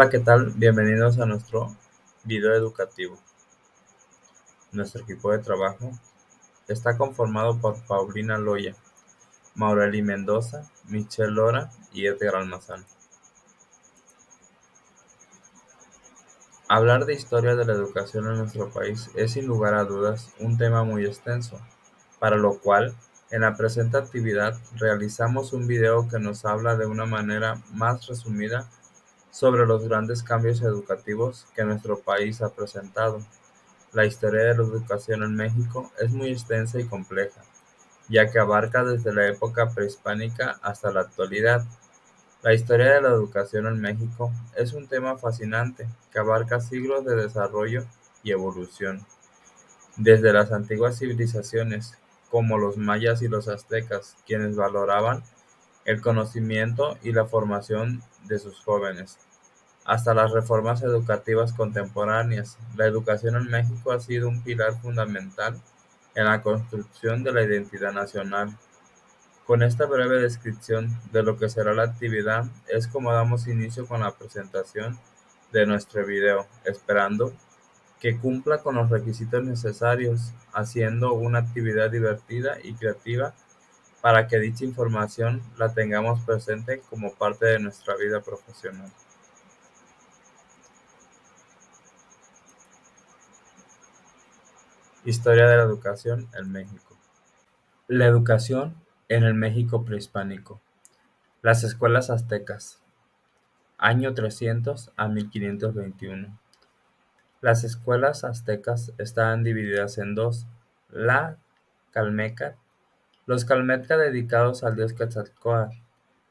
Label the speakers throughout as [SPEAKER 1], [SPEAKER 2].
[SPEAKER 1] Hola, ¿qué tal? Bienvenidos a nuestro video educativo. Nuestro equipo de trabajo está conformado por Paulina Loya, Maureli Mendoza, Michelle Lora y Edgar Almazán. Hablar de historia de la educación en nuestro país es sin lugar a dudas un tema muy extenso, para lo cual en la presente actividad realizamos un video que nos habla de una manera más resumida sobre los grandes cambios educativos que nuestro país ha presentado. La historia de la educación en México es muy extensa y compleja, ya que abarca desde la época prehispánica hasta la actualidad. La historia de la educación en México es un tema fascinante que abarca siglos de desarrollo y evolución, desde las antiguas civilizaciones, como los mayas y los aztecas, quienes valoraban el conocimiento y la formación de sus jóvenes, hasta las reformas educativas contemporáneas. La educación en México ha sido un pilar fundamental en la construcción de la identidad nacional. Con esta breve descripción de lo que será la actividad, es como damos inicio con la presentación de nuestro video, esperando que cumpla con los requisitos necesarios, haciendo una actividad divertida y creativa para que dicha información la tengamos presente como parte de nuestra vida profesional. Historia de la educación en México. La educación en el México prehispánico. Las escuelas aztecas. Año 300 a 1521. Las escuelas aztecas estaban divididas en dos: la Calmeca. Los Calmeca, dedicados al dios Quetzalcóatl,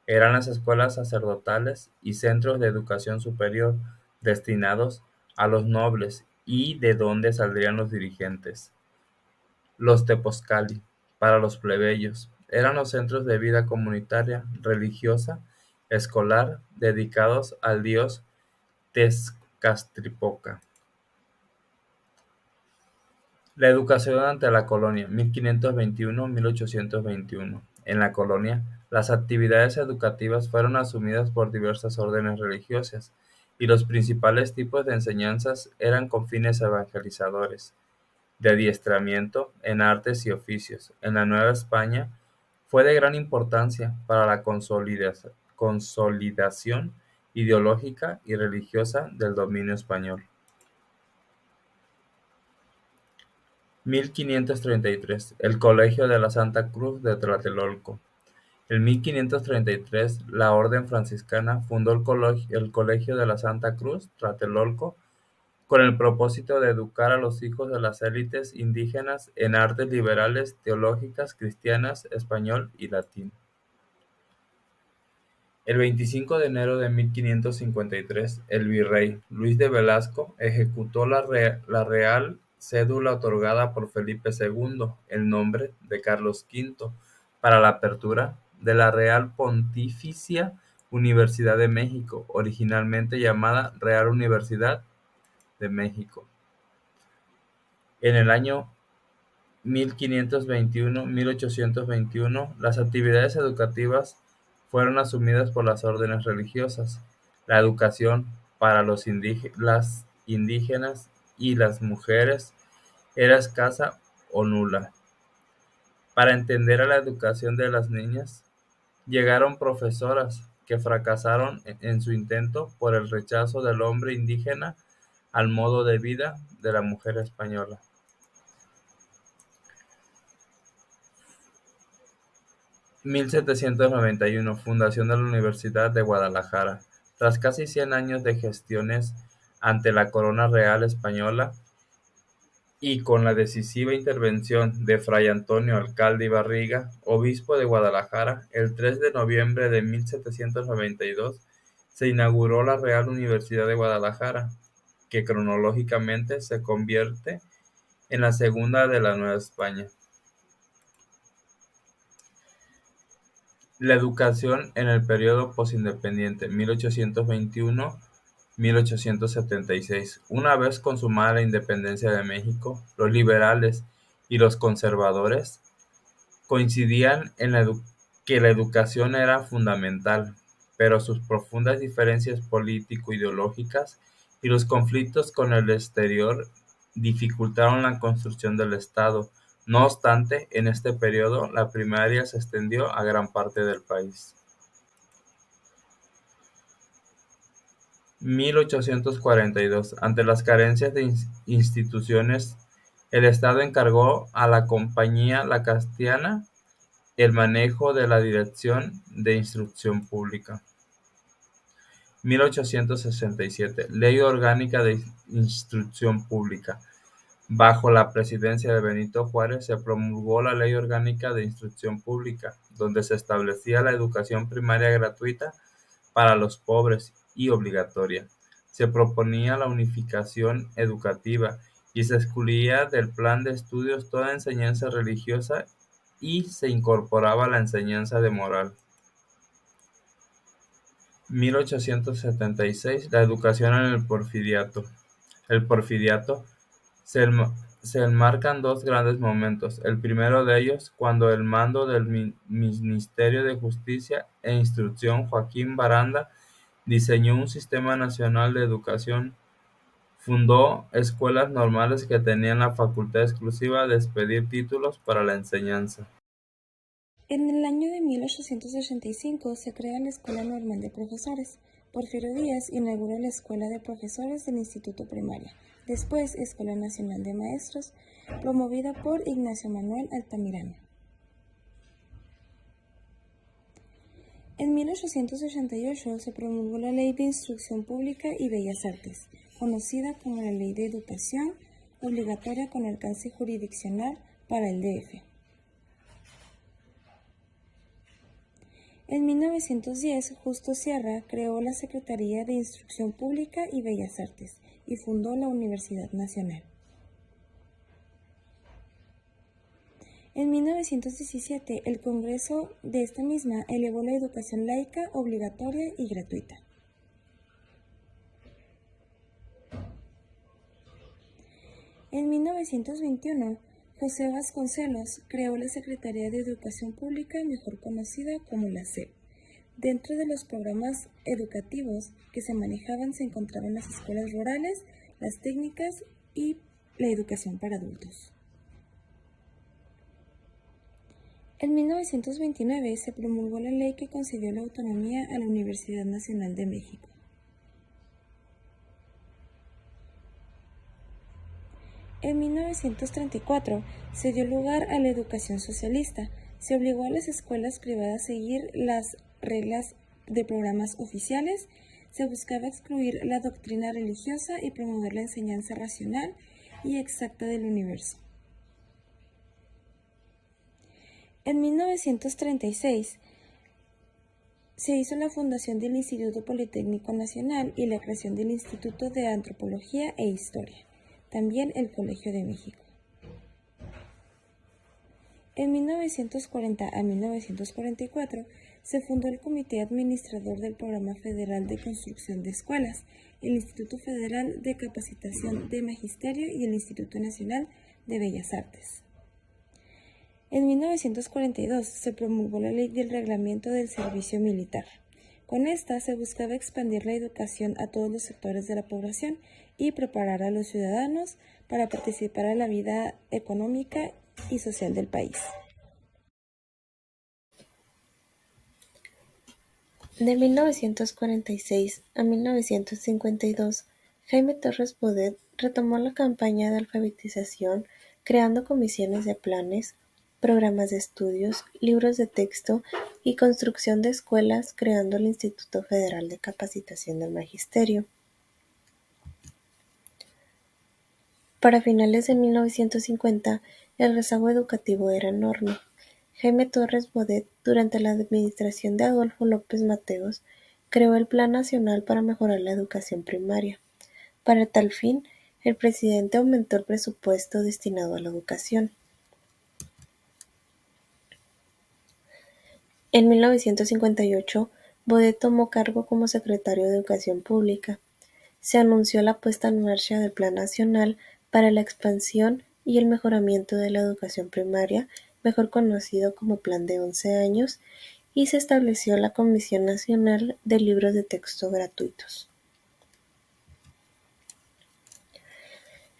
[SPEAKER 1] eran las escuelas sacerdotales y centros de educación superior destinados a los nobles y de donde saldrían los dirigentes. Los Tepozcali, para los plebeyos, eran los centros de vida comunitaria, religiosa, escolar, dedicados al dios Tezcatlipoca. La educación ante la colonia, 1521-1821. En la colonia, las actividades educativas fueron asumidas por diversas órdenes religiosas, y los principales tipos de enseñanzas eran con fines evangelizadores, de adiestramiento en artes y oficios. En la Nueva España fue de gran importancia para la consolidación ideológica y religiosa del dominio español. 1533. El Colegio de la Santa Cruz de Tlatelolco. En 1533, la Orden Franciscana fundó el Colegio de la Santa Cruz, Tlatelolco, con el propósito de educar a los hijos de las élites indígenas en artes liberales, teológicas, cristianas, español y latín. El 25 de enero de 1553, el virrey Luis de Velasco ejecutó la real cédula otorgada por Felipe II, el nombre de Carlos V, para la apertura de la Real Pontificia Universidad de México, originalmente llamada Real Universidad de México. En el año 1521-1821, las actividades educativas fueron asumidas por las órdenes religiosas. La educación para las indígenas y las mujeres era escasa o nula. Para entender a la educación de las niñas, llegaron profesoras que fracasaron en su intento por el rechazo del hombre indígena al modo de vida de la mujer española. 1791, fundación de la Universidad de Guadalajara. Tras casi 100 años de gestiones ante la corona real española y con la decisiva intervención de Fray Antonio Alcalde y Barriga, obispo de Guadalajara, el 3 de noviembre de 1792 se inauguró la Real Universidad de Guadalajara, que cronológicamente se convierte en la segunda de la Nueva España. La educación en el período posindependiente, 1821-1876. Una vez consumada la independencia de México, los liberales y los conservadores coincidían en que la educación era fundamental, pero sus profundas diferencias político-ideológicas y los conflictos con el exterior dificultaron la construcción del Estado. No obstante, en este periodo la primaria se extendió a gran parte del país. 1842. Ante las carencias de instituciones, el Estado encargó a la Compañía Lactanciana el manejo de la Dirección de Instrucción Pública. 1867. Ley Orgánica de Instrucción Pública. Bajo la presidencia de Benito Juárez se promulgó la Ley Orgánica de Instrucción Pública, donde se establecía la educación primaria gratuita para los pobres y obligatoria. Se proponía la unificación educativa y se excluía del plan de estudios toda enseñanza religiosa y se incorporaba la enseñanza de moral. 1876. La educación en el Porfiriato. El Porfiriato se enmarcan dos grandes momentos. El primero de ellos, cuando el mando del Ministerio de Justicia e Instrucción, Joaquín Baranda, diseñó un sistema nacional de educación. Fundó escuelas normales que tenían la facultad exclusiva de expedir títulos para la enseñanza.
[SPEAKER 2] En el año de 1885 se crea la Escuela Normal de Profesores. Porfirio Díaz inauguró la Escuela de Profesores del Instituto Primaria, después Escuela Nacional de Maestros, promovida por Ignacio Manuel Altamirano. En 1888 se promulgó la Ley de Instrucción Pública y Bellas Artes, conocida como la Ley de Educación, obligatoria con alcance jurisdiccional para el DF. En 1910, Justo Sierra creó la Secretaría de Instrucción Pública y Bellas Artes y fundó la Universidad Nacional. En 1917, el Congreso de esta misma elevó la educación laica, obligatoria y gratuita. En 1921, José Vasconcelos creó la Secretaría de Educación Pública, mejor conocida como la SEP. Dentro de los programas educativos que se manejaban se encontraban las escuelas rurales, las técnicas y la educación para adultos. En 1929 se promulgó la ley que concedió la autonomía a la Universidad Nacional de México. En 1934 se dio lugar a la educación socialista. Se obligó a las escuelas privadas a seguir las reglas de programas oficiales, se buscaba excluir la doctrina religiosa y promover la enseñanza racional y exacta del universo. En 1936 se hizo la fundación del Instituto Politécnico Nacional y la creación del Instituto de Antropología e Historia, también el Colegio de México. En 1940 a 1944 se fundó el Comité Administrador del Programa Federal de Construcción de Escuelas, el Instituto Federal de Capacitación de Magisterio y el Instituto Nacional de Bellas Artes. En 1942 se promulgó la Ley del Reglamento del Servicio Militar. Con esta se buscaba expandir la educación a todos los sectores de la población y preparar a los ciudadanos para participar en la vida económica y social del país. De 1946 a 1952, Jaime Torres Bodet retomó la campaña de alfabetización, creando comisiones de planes, programas de estudios, libros de texto y construcción de escuelas, creando el Instituto Federal de Capacitación del Magisterio. Para finales de 1950, el rezago educativo era enorme. Jaime Torres Bodet, durante la administración de Adolfo López Mateos, creó el Plan Nacional para mejorar la educación primaria. Para tal fin, el presidente aumentó el presupuesto destinado a la educación. En 1958, Bodet tomó cargo como secretario de Educación Pública. Se anunció la puesta en marcha del Plan Nacional para la expansión y el mejoramiento de la educación primaria, mejor conocido como Plan de 11 años, y se estableció la Comisión Nacional de Libros de Texto Gratuitos.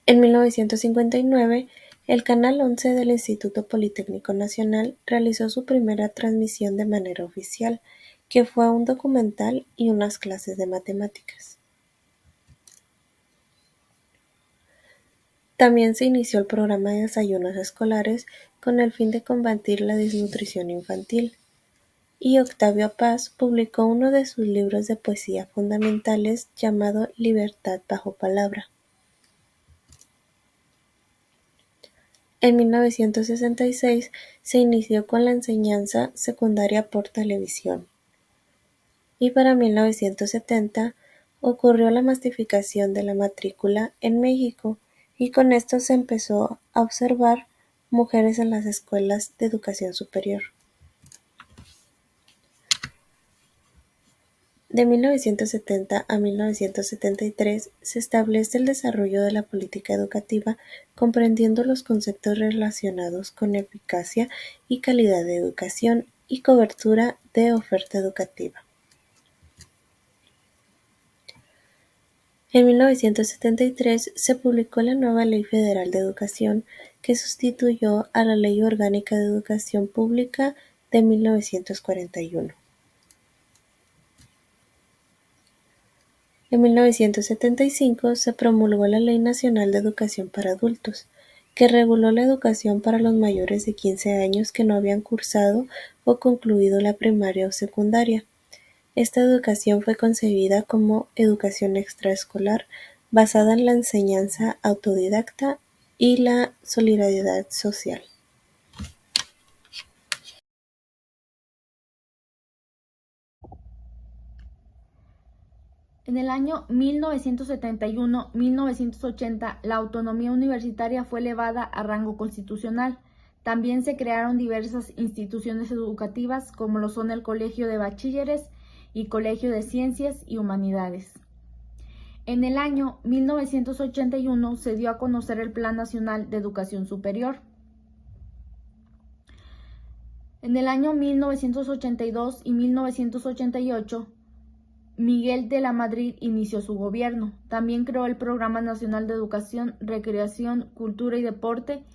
[SPEAKER 2] En 1959, el Canal 11 del Instituto Politécnico Nacional realizó su primera transmisión de manera oficial, que fue un documental y unas clases de matemáticas. También se inició el programa de desayunos escolares con el fin de combatir la desnutrición infantil, y Octavio Paz publicó uno de sus libros de poesía fundamentales llamado Libertad bajo palabra. En 1966 se inició con la enseñanza secundaria por televisión, y para 1970 ocurrió la masificación de la matrícula en México, y con esto se empezó a observar mujeres en las escuelas de educación superior. De 1970 a 1973 se establece el desarrollo de la política educativa, comprendiendo los conceptos relacionados con eficacia y calidad de educación y cobertura de oferta educativa. En 1973 se publicó la nueva Ley Federal de Educación, que sustituyó a la Ley Orgánica de Educación Pública de 1941. En 1975 se promulgó la Ley Nacional de Educación para Adultos, que reguló la educación para los mayores de 15 años que no habían cursado o concluido la primaria o secundaria. Esta educación fue concebida como educación extraescolar, basada en la enseñanza autodidacta y la solidaridad social.
[SPEAKER 3] En el año 1971-1980, la autonomía universitaria fue elevada a rango constitucional. También se crearon diversas instituciones educativas, como lo son el Colegio de Bachilleres y Colegio de Ciencias y Humanidades. En el año 1981 se dio a conocer el Plan Nacional de Educación Superior. En el año 1982 y 1988, Miguel de la Madrid inició su gobierno. También creó el Programa Nacional de Educación, Recreación, Cultura y Deporte,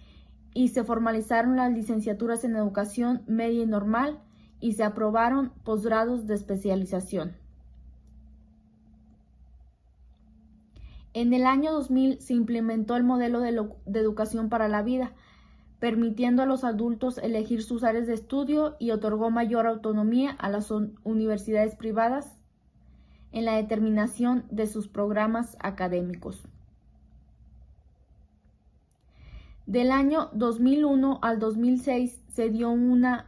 [SPEAKER 3] y se formalizaron las licenciaturas en Educación Media y Normal, y se aprobaron posgrados de especialización. En el año 2000 se implementó el modelo de educación para la vida, permitiendo a los adultos elegir sus áreas de estudio, y otorgó mayor autonomía a las universidades privadas en la determinación de sus programas académicos. Del año 2001 al 2006 se dio una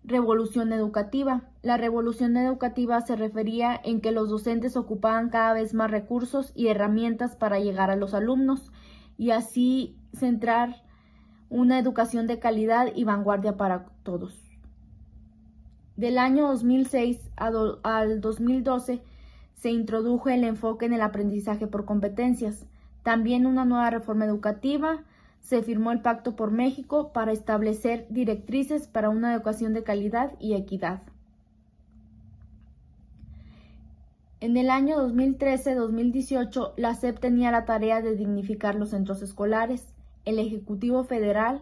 [SPEAKER 3] revolución educativa. La revolución educativa se refería en que los docentes ocupaban cada vez más recursos y herramientas para llegar a los alumnos, y así centrar una educación de calidad y vanguardia para todos. Del año 2006 al 2012 se introdujo el enfoque en el aprendizaje por competencias. También una nueva reforma educativa. Se firmó el Pacto por México para establecer directrices para una educación de calidad y equidad. En el año 2013-2018, la SEP tenía la tarea de dignificar los centros escolares. El Ejecutivo Federal,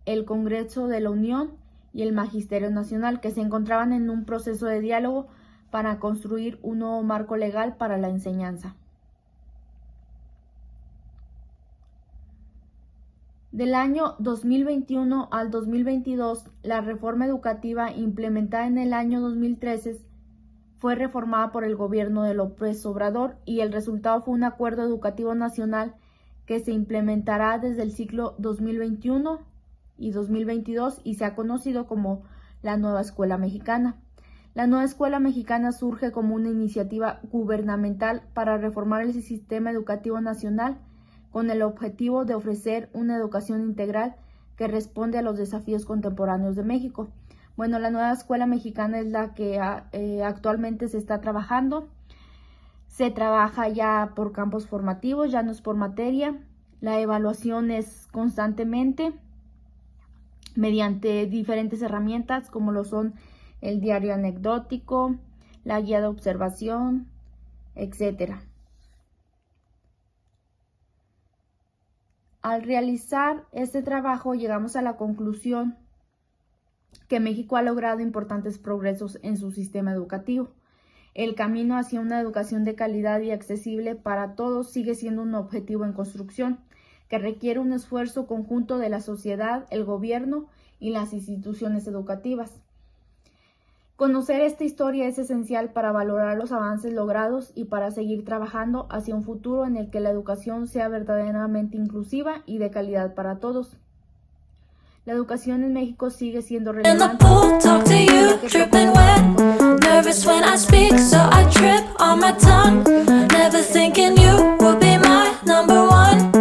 [SPEAKER 3] el Congreso de la Unión y el Magisterio Nacional, que se encontraban en un proceso de diálogo para construir un nuevo marco legal para la enseñanza. Del año 2021 al 2022, la reforma educativa implementada en el año 2013 fue reformada por el gobierno de López Obrador, y el resultado fue un acuerdo educativo nacional que se implementará desde el ciclo 2021 y 2022 y se ha conocido como la Nueva Escuela Mexicana. La Nueva Escuela Mexicana surge como una iniciativa gubernamental para reformar el sistema educativo nacional con el objetivo de ofrecer una educación integral que responde a los desafíos contemporáneos de México. Bueno, la Nueva Escuela Mexicana es la que actualmente se está trabajando. Se trabaja ya por campos formativos, ya no es por materia. La evaluación es constantemente mediante diferentes herramientas como lo son el diario anecdótico, la guía de observación, etc. Al realizar este trabajo llegamos a la conclusión que México ha logrado importantes progresos en su sistema educativo. El camino hacia una educación de calidad y accesible para todos sigue siendo un objetivo en construcción, que requiere un esfuerzo conjunto de la sociedad, el gobierno y las instituciones educativas. Conocer esta historia es esencial para valorar los avances logrados y para seguir trabajando hacia un futuro en el que la educación sea verdaderamente inclusiva y de calidad para todos. La educación en México sigue siendo relevante.
[SPEAKER 4] Nervous when I speak, so I trip on my tongue. Never thinking you would be my number one.